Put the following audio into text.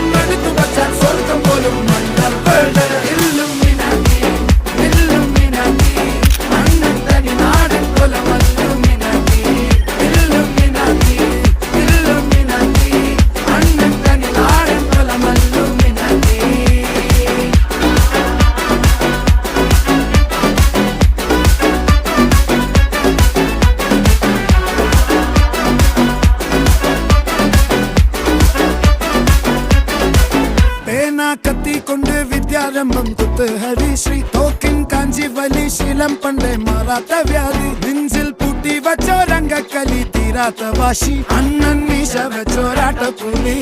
പാദം എടുത്തു വച്ചാൽ സ്വർഗം പോലും മണ്ണർവേൾഡ് ഇല്ലുമിനാറ്റി ഇല്ലുമിനാറ്റി അണ്ണൻ തനി നാടൻ കൊലമല്ലുമിനാറ്റി ഇല്ലുമിനാറ്റി ഇല്ലുമിനാറ്റി അണ്ണൻ തനി നാടൻ കൊലമല്ലുമിനാറ്റി. കത്തി കൊണ്ട് വിദ്യാരംഭം കുത്ത് ഹരിശ്രീ തോക്കിൻ കാഞ്ചി വലി ശീലം പണ്ടേ മാറാത്ത വ്യാധി നെഞ്ചിൽ പൂട്ടി വച്ചോരംഗക്കലി തീരാത്ത വാശി അണ്ണൻ മീശ വെച്ചോരാട്ട പുലി